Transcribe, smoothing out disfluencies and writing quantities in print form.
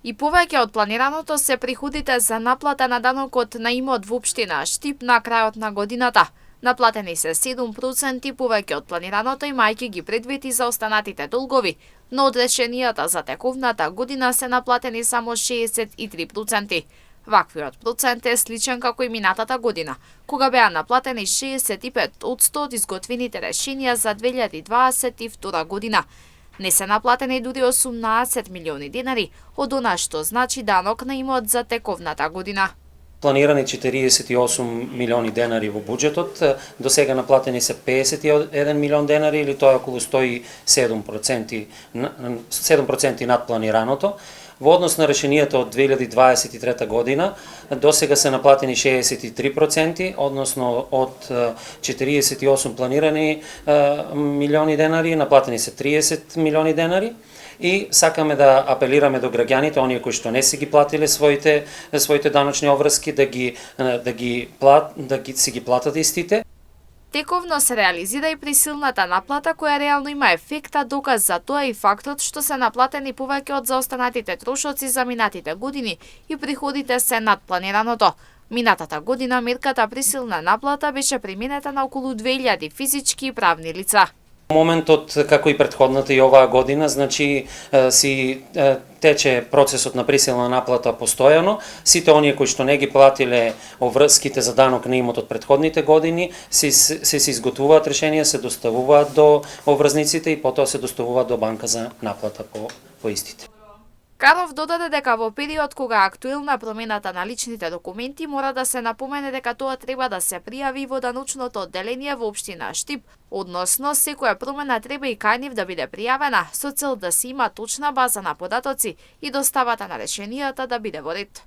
И повеќе од планираното се приходите за наплата на данокот на имот во општина Штип на крајот на годината. Наплатени се 7% повеќе од планираното, имајќи ги предвид и за останатите долгови, но од решенијата за тековната година се наплатени само 63%. Ваквиот процент е сличен како и минатата година, кога беа наплатени 65% од изготвените решенија за 2022 година. Не се наплатени дури 18 милиони денари од она што значи данок на имот за тековната година. Планирани 48 милиони денари во буџетот, до сега наплатени се 51 милион денари или тоа е околу 107% над планираното. Во однос на решенијата од 2023 година, до сега се наплатени 63%, односно од 48 планирани милиони денари, наплатени се 30 милиони денари. И сакаме да апелираме до граѓаните, оние кои што не си ги платиле своите даночни обврски, да си ги платат истите. Тековно се реализира и присилната наплата која реално има ефекта, доказ за тоа и фактот што се наплатени повеќе од заостанатите трошоци за минатите години и приходите се над планираното. Минатата година мерката присилна наплата беше применета на околу 2000 физички и правни лица. Моментот, како и претходната и оваа година, значи си тече процесот на присилна наплата постојано. Сите оние кои што не ги платиле обврските за данок на имот од претходните години, се изготвуваат решенија, се доставуваат до обврзниците и потоа се доставуваат до банка за наплата по истите. Каров додаде дека во период кога е актуелна промената на личните документи, мора да се напомене дека тоа треба да се пријави во даночното одделение во општина Штип, односно секоја промена треба и кај нив да биде пријавена со цел да се има точна база на податоци и доставата на решенијата да биде во ред.